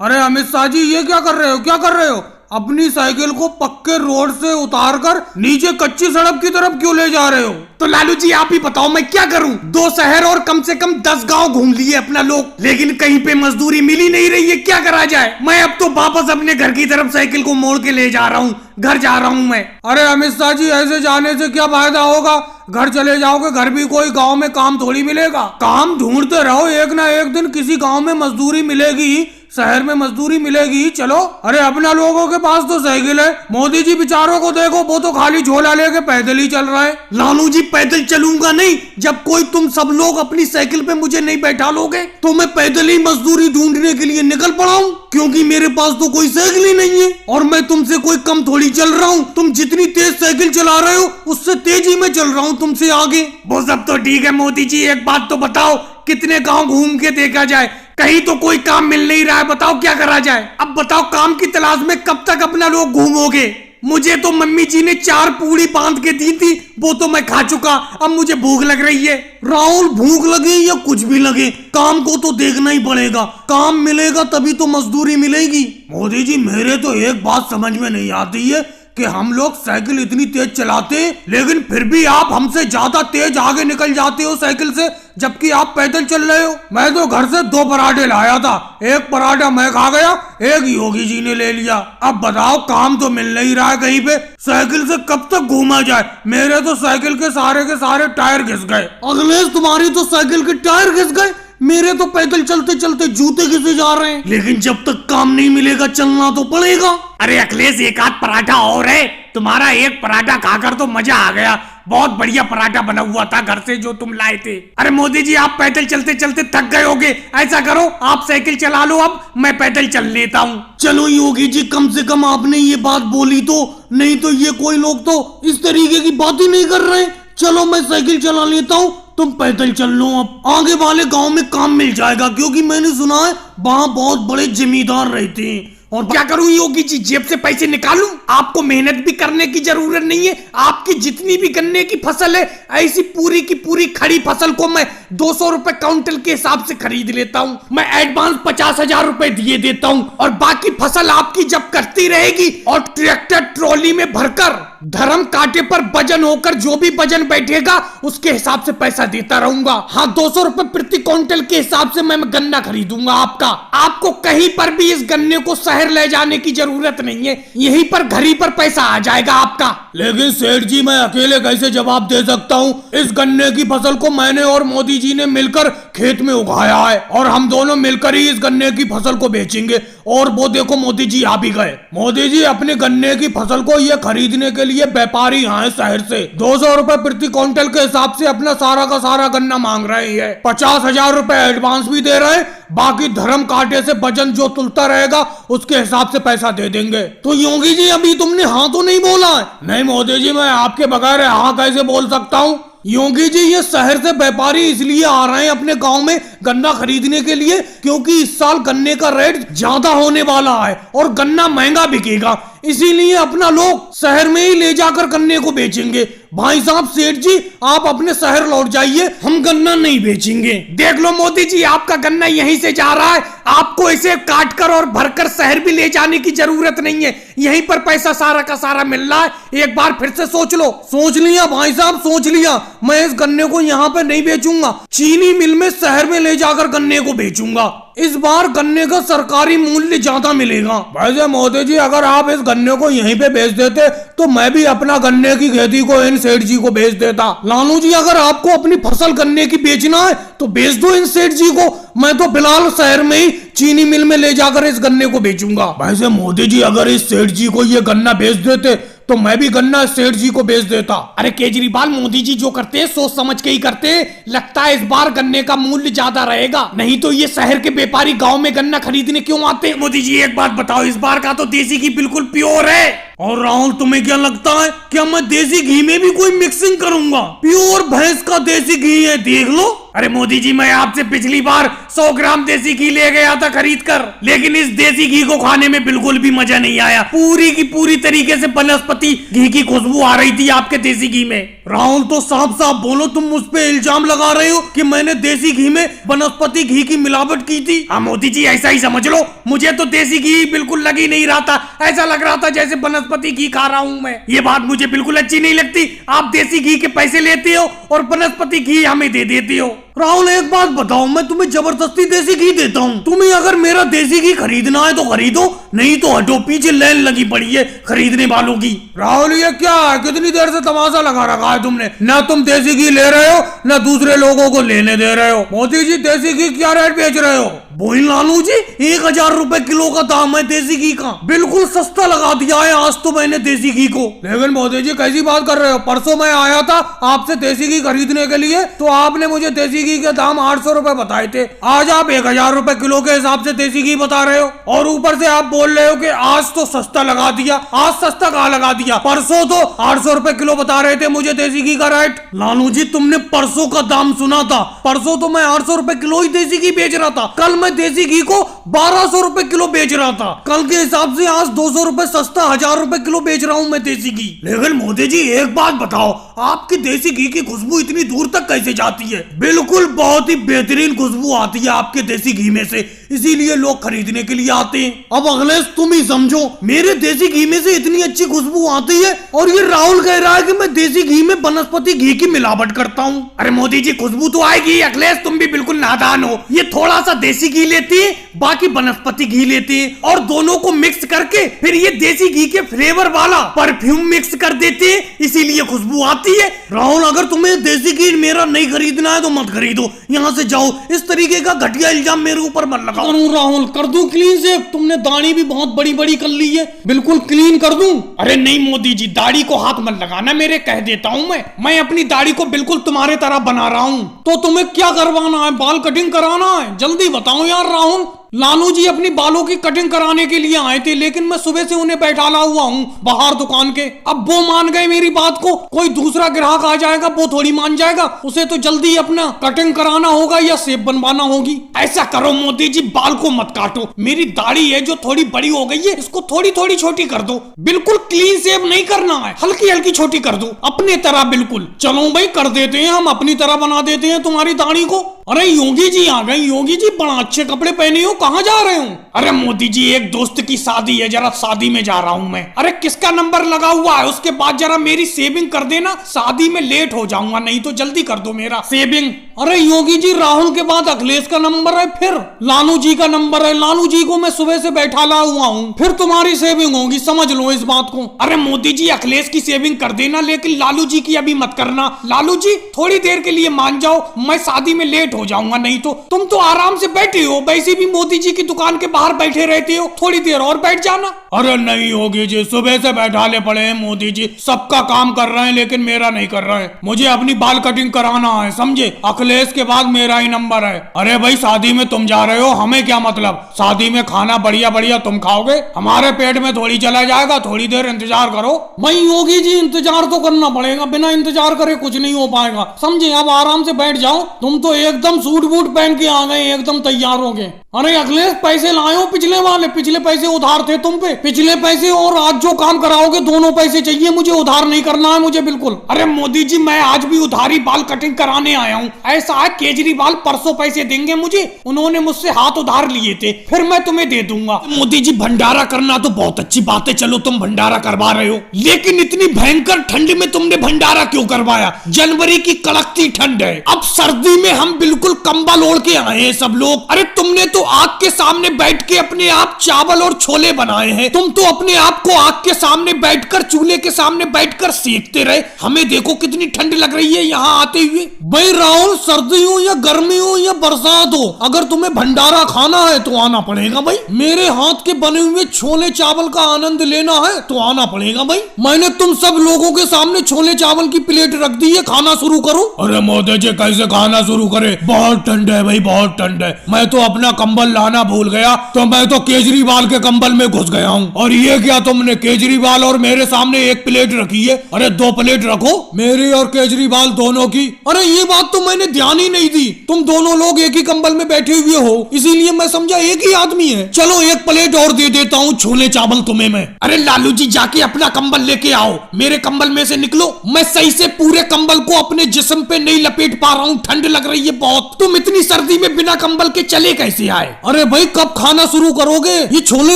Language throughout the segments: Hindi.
अरे अमित शाह जी, ये क्या कर रहे हो, क्या कर रहे हो? अपनी साइकिल को पक्के रोड से उतारकर नीचे कच्ची सड़क की तरफ क्यों ले जा रहे हो? तो लालू जी आप ही बताओ मैं क्या करूं? 2 शहर और कम से कम 10 गांव घूम लिए अपना लोग, लेकिन कहीं पे मजदूरी मिल ही नहीं रही है। क्या करा जाए? मैं अब तो वापस अपने घर की तरफ साइकिल को मोड़ के ले जा रहा हूँ, घर जा रहा हूँ मैं। अरे अमित शाह जी, ऐसे जाने से क्या फायदा होगा? घर चले जाओगे, घर भी कोई गांव में काम थोड़ी मिलेगा। काम ढूंढते रहो, एक ना एक दिन किसी गांव में मजदूरी मिलेगी, शहर में मजदूरी मिलेगी। चलो। अरे अपना लोगों के पास तो साइकिल है, मोदी जी बेचारों को देखो, वो तो खाली झोला लेके पैदल ही चल रहा है। लालू जी पैदल चलूंगा नहीं, जब कोई तुम सब लोग अपनी साइकिल पे मुझे नहीं बैठा लोगे तो मैं पैदल ही मजदूरी ढूंढने के लिए निकल पड़ा हूँ, क्योंकि मेरे पास तो कोई साइकिल ही नहीं है और मैं तुमसे कोई कम थोड़ी चल रहा हूँ। तुम जितनी तेज साइकिल चला रहे हो उससे तेजी में चल रहा हूँ तुमसे आगे। वो सब तो ठीक है मोदी जी, एक बात तो बताओ, कितने गांव घूम के देखा जाए, कहीं तो कोई काम मिल नहीं रहा है। बताओ क्या करा जाए? अब बताओ काम की तलाश में कब तक अपना लोग घूमोगे? मुझे तो मम्मी जी ने 4 पूड़ी बांध के दी थी, वो तो मैं खा चुका। अब मुझे भूख लग रही है। राहुल, भूख लगे या कुछ भी लगे, काम को तो देखना ही पड़ेगा। काम मिलेगा तभी तो मजदूरी मिलेगी। मोदी जी, मेरे तो एक बात समझ में नहीं आती है कि हम लोग साइकिल इतनी तेज चलाते लेकिन फिर भी आप हमसे ज्यादा तेज आगे निकल जाते हो साइकिल से, जबकि आप पैदल चल रहे हो। मैं तो घर से 2 पराठे लाया था, एक पराठा मैं खा गया, एक योगी जी ने ले लिया। अब बताओ, काम तो मिल नहीं रहा है कहीं पे, साइकिल से कब तक घूमा जाए? मेरे तो साइकिल के सारे टायर घिस गए। अखिलेश, तुम्हारी तो साइकिल के टायर घिस गए, मेरे तो पैदल चलते चलते जूते घिसे जा रहे हैं। लेकिन जब तक काम नहीं मिलेगा चलना तो पड़ेगा। अरे अखिलेश, एक आध पराठा और है, तुम्हारा एक पराठा खाकर तो मजा आ गया। बहुत बढ़िया पराठा बना हुआ था घर से जो तुम लाए थे। अरे मोदी जी, आप पैदल चलते चलते थक गए होगे, ऐसा करो आप साइकिल चला लो, अब मैं पैदल चल लेता हूँ। चलो योगी जी, कम से कम आपने ये बात बोली तो, नहीं तो ये कोई लोग तो इस तरीके की बात ही नहीं कर रहे। चलो मैं साइकिल चला लेता हूँ, तुम पैदल चल लो। अब आगे वाले गांव में काम मिल जाएगा, क्योंकि मैंने सुना है वहाँ बहुत बड़े जमींदार रहते हैं। और क्या करूं योगी जी, जेब से पैसे निकालूं? आपको मेहनत भी करने की जरूरत नहीं है। आपकी जितनी भी गन्ने की फसल है, ऐसी पूरी की पूरी खड़ी फसल को मैं 200 रुपए क्विंटल के हिसाब से खरीद लेता हूं। मैं एडवांस 50,000 रुपए दिए देता हूं और बाकी फसल आपकी जब कटती रहेगी और ट्रैक्टर ट्रॉली में भरकर धर्म कांटे पर वजन होकर जो भी वजन बैठेगा उसके हिसाब से पैसा देता रहूंगा। हाँ, 200 रुपए प्रति क्विंटल के हिसाब से मैं गन्ना खरीदूंगा आपका। आपको कहीं पर भी इस गन्ने को शहर ले जाने की जरूरत नहीं है, यहीं पर घर ही पर पैसा आ जाएगा आपका। लेकिन सेठ जी, मैं अकेले कैसे जवाब दे सकता हूँ? इस गन्ने की फसल को मैंने और मोदी जी ने मिलकर खेत में उगाया है और हम दोनों मिलकर ही इस गन्ने की फसल को बेचेंगे। और वो देखो, मोदी जी आ भी गए। मोदी जी, अपने गन्ने की फसल को ये खरीदने के लिए व्यापारी आए शहर से 200 रुपए प्रति क्विंटल के हिसाब से अपना सारा का सारा गन्ना मांग रहे हैं। 50,000 रुपए एडवांस भी दे रहे हैं, बाकी धर्म कांटे से वजन जो तुलता रहेगा उसके हिसाब से पैसा दे देंगे। तो योगी जी, अभी तुमने हाँ तो नहीं बोला है? नहीं मोदी जी, मैं आपके बगैर हाँ कैसे बोल सकता हूँ? योगी जी, ये शहर से व्यापारी इसलिए आ रहे हैं अपने गांव में गन्ना खरीदने के लिए क्योंकि इस साल गन्ने का रेट ज्यादा होने वाला है और गन्ना महंगा बिकेगा, इसीलिए अपना लोग शहर में ही ले जाकर गन्ने को बेचेंगे। भाई साहब, सेठ जी, आप अपने शहर लौट जाइए, हम गन्ना नहीं बेचेंगे। देख लो मोदी जी, आपका गन्ना यहीं से जा रहा है, आपको इसे काट कर और भरकर शहर भी ले जाने की जरूरत नहीं है, यहीं पर पैसा सारा का सारा मिल रहा है। एक बार फिर से सोच लो। सोच लिया भाई साहब, सोच लिया। मैं इस गन्ने को यहाँ पे नहीं बेचूंगा, चीनी मिल में शहर में ले जाकर गन्ने को बेचूंगा। इस बार गन्ने का सरकारी मूल्य ज्यादा मिलेगा। वैसे मोदी जी, अगर आप इस गन्ने को यहीं पे बेच देते तो मैं भी अपना गन्ने की खेती को इन सेठ जी को बेच देता। लालू जी, अगर आपको अपनी फसल गन्ने की बेचना है तो बेच दो इन सेठ जी को, मैं तो फिलहाल शहर में ही चीनी मिल में ले जाकर इस गन्ने को बेचूंगा। वैसे मोदी जी, अगर इस सेठ जी को ये गन्ना बेच देते तो मैं भी गन्ना सेठ जी को बेच देता। अरे केजरीवाल, मोदी जी जो करते हैं सोच समझ के ही करते हैं। लगता है इस बार गन्ने का मूल्य ज्यादा रहेगा, नहीं तो ये शहर के व्यापारी गांव में गन्ना खरीदने क्यों आते हैं? मोदी जी, एक बात बताओ, इस बार का तो देसी घी बिल्कुल प्योर है। और राहुल, तुम्हें क्या लगता है, क्या मैं देसी घी में भी कोई मिक्सिंग करूंगा? प्योर भैंस का देसी घी है, देख लो। अरे मोदी जी, मैं आपसे पिछली बार 100 ग्राम देसी घी ले गया था खरीद कर, लेकिन इस देसी घी को खाने में बिल्कुल भी मजा नहीं आया। पूरी की पूरी तरीके से वनस्पति घी की खुशबू आ रही थी आपके देसी घी में। राहुल, तो साफ साफ बोलो, तुम मुझ पे इल्जाम लगा रहे हो कि मैंने देसी घी में वनस्पति घी की मिलावट की थी। हाँ मोदी जी, ऐसा ही समझ लो। मुझे तो देसी घी बिल्कुल लग ही नहीं रहा था, ऐसा लग रहा था जैसे वनस्पति घी खा रहा हूँ मैं। ये बात मुझे बिल्कुल अच्छी नहीं लगती। आप देसी घी के पैसे लेते हो और वनस्पति घी हमें दे देते हो। राहुल, एक बात बताओ, मैं तुम्हें जबरदस्ती देसी घी देता हूँ। तुम्हें अगर मेरा देसी घी खरीदना है तो खरीदो, नहीं तो हटो, पीछे लाइन लगी पड़ी है खरीदने वालों की। राहुल, ये क्या है? कितनी देर से तमाशा लगा रखा है तुमने? ना तुम देसी घी ले रहे हो, ना दूसरे लोगों को लेने दे रहे हो। मोदी जी, देसी घी क्या रेट बेच रहे हो? बोल लालू जी, 1000 रुपए किलो का दाम है देसी घी का। बिल्कुल सस्ता लगा दिया है आज तो मैंने देसी घी को। लेकिन मोदी जी, कैसी बात कर रहे हो? परसों मैं आया था आपसे देसी घी खरीदने के लिए, तो आपने मुझे देसी घी के दाम 800 रुपए बताए थे। आज आप 1000 रुपए किलो के हिसाब से देसी घी बता रहे हो, और ऊपर से आप बोल रहे हो कि आज तो सस्ता लगा दिया। आज सस्ता कहाँ लगा दिया? परसों तो 800 रुपए किलो बता रहे थे मुझे देसी घी का रेट। लालू जी, तुमने परसों का दाम सुना था? परसों तो मैं 800 रुपए किलो ही देसी घी बेच रहा था। कल मैं देसी घी को 1200 रुपए किलो बेच रहा था। कल के हिसाब से आज 200 रुपए सस्ता 1000 रुपए किलो बेच रहा हूँ मैं देसी घी। लेकिन मोदी जी, एक बात बताओ, आपकी देसी घी की खुशबू इतनी दूर तक कैसे जाती है? बिल्कुल बहुत ही बेहतरीन खुशबू आती है आपके देसी घी में से, इसीलिए लोग खरीदने के लिए आते हैं। अब अखिलेश, तुम ही समझो, मेरे देसी घी में से इतनी अच्छी खुशबू आती है और ये राहुल कह रहा है कि मैं देसी घी में वनस्पति घी की मिलावट करता हूँ। अरे मोदी जी, खुशबू तो आएगी। अखिलेश, तुम भी बिल्कुल नादान हो। ये थोड़ा सा देसी घी लेती है, बाकी वनस्पति घी लेते हैं, और दोनों को मिक्स करके फिर ये देसी घी के फ्लेवर वाला परफ्यूम मिक्स कर देते हैं, इसीलिए खुशबू आती है। राहुल, अगर तुम्हें देसी घी मेरा नहीं खरीदना है तो मत खरीदो, यहाँ से जाओ। इस तरीके का घटिया इल्जाम मेरे ऊपर मत लगाओ। राहुल, कर दूं क्लीन शेव? तुमने दाढ़ी भी बहुत बड़ी बड़ी कर ली है, बिल्कुल क्लीन कर दूं? अरे नहीं मोदी जी, दाढ़ी को हाथ मत लगाना मेरे, कह देता हूँ मैं अपनी दाढ़ी को बिल्कुल तुम्हारे तरह बना रहा हूँ। तो तुम्हें क्या करवाना है? बाल कटिंग कराना है? जल्दी बताओ यार राहुल। लालू जी अपनी बालों की कटिंग कराने के लिए आए थे, लेकिन मैं सुबह से उन्हें बैठाला हुआ हूँ बाहर दुकान के। अब वो मान गए मेरी बात को, कोई दूसरा ग्राहक आ जाएगा वो थोड़ी मान जाएगा। उसे तो जल्दी अपना कटिंग कराना होगा या शेप बनवाना होगी। ऐसा करो मोदी जी, बाल को मत काटो। मेरी दाढ़ी है जो थोड़ी बड़ी हो गई है, इसको थोड़ी थोड़ी छोटी कर दो। बिल्कुल क्लीन शेव नहीं करना है, हल्की हल्की छोटी कर दो अपने तरह बिल्कुल। चलो भाई, कर देते हैं, हम अपनी तरह बना देते हैं तुम्हारी दाढ़ी को। अरे योगी जी आ गए। योगी जी, बड़ा अच्छे कपड़े पहने हो, कहाँ जा रहे हो? अरे मोदी जी, एक दोस्त की शादी है, जरा शादी में जा रहा हूँ मैं। अरे किसका नंबर लगा हुआ है? उसके बाद जरा मेरी सेविंग कर देना, शादी में लेट हो जाऊंगा, नहीं तो जल्दी कर दो मेरा सेविंग। अरे योगी जी, राहुल के बाद अखिलेश का नंबर है, फिर लालू जी का नंबर है। लालू जी को मैं सुबह से बैठा ला हुआ हूँ, फिर तुम्हारी सेविंग होगी, समझ लो इस बात को। अरे मोदी जी, अखिलेश की सेविंग कर देना, लेकिन लालू जी की अभी मत करना। लालू जी थोड़ी देर के लिए मान जाओ, मैं शादी में लेट हो जाऊंगा, नहीं तो। तुम तो आराम से बैठे हो, वैसे भी मोदी जी की दुकान के बाहर बैठे रहते हो, थोड़ी देर और बैठ जाना। अरे नहीं योगी जी, सुबह से बैठाले पड़े हैं मोदी जी, सबका काम कर रहे हैं लेकिन मेरा नहीं कर रहे हैं। मुझे अपनी बाल कटिंग कराना है, समझे? अखिलेश के बाद मेरा ही नंबर है। अरे भाई, शादी में तुम जा रहे हो, हमें क्या मतलब? शादी में खाना बढ़िया बढ़िया तुम खाओगे, हमारे पेट में थोड़ी चला जाएगा। थोड़ी देर इंतजार करो। भाई योगी जी, इंतजार तो करना पड़ेगा, बिना इंतजार करे कुछ नहीं हो पाएगा, समझे? अब आराम से बैठ जाओ। तुम तो एकदम सूट बूट पहन के आ गए, एकदम तैयार हो गए। अरे अखिलेश, पैसे लाए पिछले वाले? पिछले पैसे उधार थे तुम पे, पिछले पैसे और आज जो काम कराओगे दोनों पैसे चाहिए मुझे, उधार नहीं करना है मुझे बिल्कुल। अरे मोदी जी, मैं आज भी उधारी बाल कटिंग कराने आया हूँ। ऐसा है, केजरीवाल परसों पैसे देंगे मुझे, उन्होंने मुझसे हाथ उधार लिए थे, फिर मैं तुम्हें दे दूंगा। मोदी जी, भंडारा करना तो बहुत अच्छी बात है, चलो तुम भंडारा करवा रहे हो, लेकिन इतनी भयंकर ठंड में तुमने भंडारा क्यों करवाया? जनवरी की कड़कती ठंड है, अब सर्दी में हम बिल्कुल कंबल ओढ़ के आए हैं सब लोग। अरे तुमने तो आग के सामने बैठ के अपने आप चावल और छोले बनाए हैं, तुम तो अपने आप को आग के सामने बैठकर, चूल्हे के सामने बैठकर सेकते रहे। हमें देखो कितनी ठंड लग रही है यहाँ आते हुए। भाई राहुल, सर्दी हो या गर्मी हो या बरसात हो, अगर तुम्हें भंडारा खाना है तो आना पड़ेगा भाई। मेरे हाथ के बने हुए छोले चावल का आनंद लेना है तो आना पड़ेगा भाई। मैंने तुम सब लोगों के सामने छोले चावल की प्लेट रख दी है, खाना शुरू करो। अरे मोदी जी, कैसे खाना शुरू करे? बहुत ठंड है भाई, बहुत ठंड है। मैं तो अपना कंबल लाना भूल गया, तो मैं तो केजरीवाल के कंबल में घुस गया हूँ। और ये क्या, तुमने केजरीवाल और मेरे सामने एक प्लेट रखी है? अरे 2 प्लेट रखो, मेरी और केजरीवाल दोनों की। अरे ये बात तो मैंने ध्यान ही नहीं दी। तुम दोनों लोग एक ही कंबल में बैठे हुए हो, इसीलिए मैं समझा एक ही आदमी है। चलो एक प्लेट और दे देता हूँ छोले चावल तुम्हें मैं। अरे लालू जी जाके अपना कंबल लेके आओ, मेरे कंबल में से निकलो। मैं सही से पूरे कंबल को अपने जिस्म पे नहीं लपेट पा रहा हूँ, ठंड लग रही है बहुत। तुम इतनी सर्दी में बिना कंबल के चले कैसे आए? अरे भाई कब खाना शुरू करोगे? ये छोले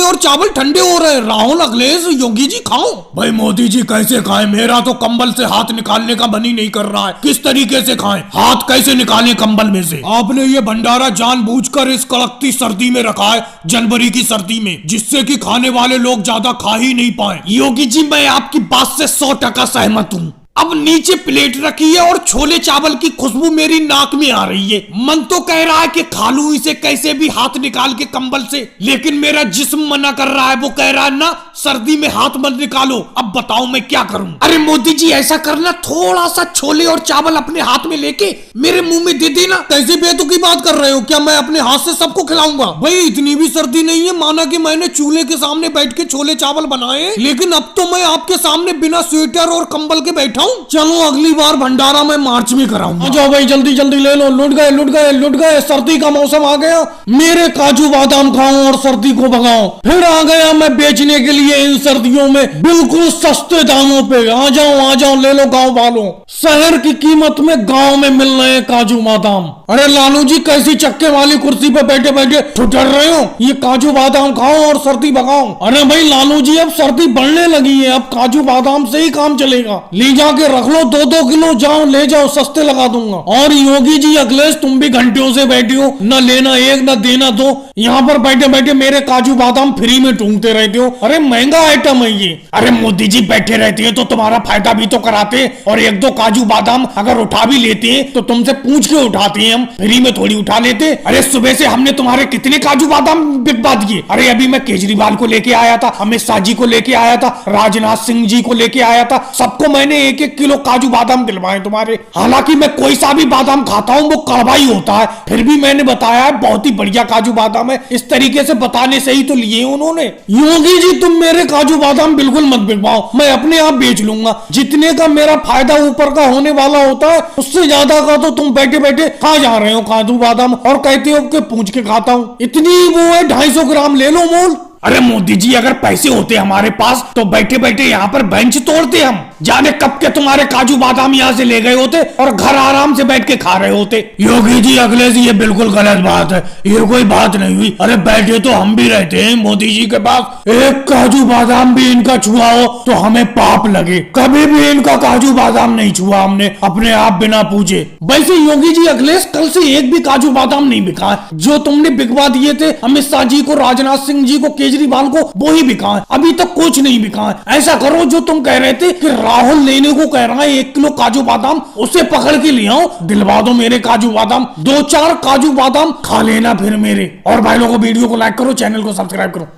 और चावल ठंडे हो रहे हैं। राहुल, अखिलेश, योगी जी खाओ। भाई मोदी जी कैसे खाएं? मेरा तो कंबल से हाथ निकालने का मन ही नहीं कर रहा है। किस तरीके से खाएं? हाथ कैसे निकालें कंबल में से? आपने ये भंडारा जानबूझकर इस कड़कती सर्दी में रखा है, जनवरी की सर्दी में, जिससे कि खाने वाले लोग ज्यादा खा ही नहीं पाए। योगी जी मैं आपकी बात से 100% सहमत हूँ। अब नीचे प्लेट रखी है और छोले चावल की खुशबू मेरी नाक में आ रही है। मन तो कह रहा है कि खा लूं इसे कैसे भी हाथ निकाल के कंबल से, लेकिन मेरा जिस्म मना कर रहा है। वो कह रहा है ना सर्दी में हाथ मत निकालो। अब बताओ मैं क्या करूं? अरे मोदी जी ऐसा करना, थोड़ा सा छोले और चावल अपने हाथ में लेके मेरे मुंह में दे देना। कैसे बेतुकी बात कर रहे हो? क्या मैं अपने हाथ से सबको खिलाऊंगा? भाई इतनी भी सर्दी नहीं है। माना कि मैंने चूल्हे के सामने बैठ के छोले चावल बनाए, लेकिन अब तो मैं आपके सामने बिना स्वेटर और कंबल के बैठा। चलो अगली बार भंडारा मैं मार्च में कराऊंगा। जाओ भाई जल्दी जल्दी ले लो। लुट गए लुट गए लुट गए। सर्दी का मौसम आ गया। मेरे काजू बादाम खाओ और सर्दी को भगाओ। फिर आ गया मैं बेचने के लिए इन सर्दियों में बिल्कुल सस्ते दामों पे। आ जाओ ले लो गाँव वालों। शहर की कीमत में गाँव में मिल रहे हैं काजू बादाम। अरे लालू जी कैसी चक्के वाली कुर्सी पे बैठे बैठे ठुठर रहे हो? ये काजू बादाम खाओ और सर्दी भगाओ। अरे भाई लालू जी अब सर्दी बढ़ने लगी है, अब काजू बादाम से ही काम चलेगा। ले जाके रख लो 2-2 किलो। जाओ ले जाओ, सस्ते लगा दूंगा। और योगी जी, अखिलेश, तुम भी घंटियों से बैठे हो, न लेना एक न देना दो। यहाँ पर बैठे बैठे मेरे काजू बादाम फ्री में ढूंढते रहते हो। अरे महंगा आइटम है ये। अरे मोदी जी बैठे रहते हैं तो तुम्हारा फायदा भी तो कराते, और 1-2 काजू बादाम अगर उठा भी लेते हैं तो तुमसे पूछ के उठाते हैं, हम फ्री में थोड़ी उठा लेते। अरे सुबह से हमने तुम्हारे कितने काजू बादाम बिकवा दिए। अरे अभी मैं केजरीवाल को लेके आया था, अमित शाह जी को लेके आया था, राजनाथ सिंह जी को लेके आया था। सबको मैंने 1-1 किलो काजू बादाम दिलवाए तुम्हारे। हालांकि मैं कोई सा भी बादाम खाता हूँ वो कड़वा ही होता है, फिर भी मैंने बताया है बहुत ही बढ़िया काजू बादाम है। इस तरीके से बताने से ही तो लिए उन्होंने। योगी जी तुम मेरे काजू बादाम बिल्कुल मत बिकवाओ, मैं अपने आप बेच लूंगा। जितने का मेरा फायदा ऊपर का होने वाला होता है उससे ज्यादा का तो तुम बैठे बैठे खा जा रहे हो काजू बादाम, और कहते हो कि पूछ के खाता हूँ। इतनी वो है 250 ग्राम ले लो मोल। अरे मोदी जी अगर पैसे होते हमारे पास तो बैठे बैठे यहाँ पर बेंच तोड़ते हम। जाने कब के तुम्हारे काजू बादाम यहाँ से ले गए होते और घर आराम से बैठ के खा रहे होते। योगी जी, अखिलेश, ये बिल्कुल गलत बात है, ये कोई बात नहीं हुई। अरे बैठे तो हम भी रहते हैं मोदी जी के पास। एक काजू बादाम भी इनका छुआ हो तो हमें पाप लगे। कभी भी इनका काजू बादाम नहीं छुआ हमने अपने आप बिना पूछे। वैसे योगी जी, अखिलेश, कल से एक भी काजू बादाम नहीं बिका। जो तुमने बिकवा दिए थे अमित शाह जी को, राजनाथ सिंह जी को, केजरीवाल को, वो ही बिका है। अभी तक कुछ नहीं बिका है। ऐसा करो जो तुम कह रहे थे कि राहुल लेने को कह रहा है 1 किलो काजू बादाम, उसे पकड़ के ले आओ, दिलवा दो मेरे काजू बादाम। 2-4 काजू बादाम खा लेना फिर मेरे। और भाई लोगों वीडियो को लाइक करो, चैनल को सब्सक्राइब करो।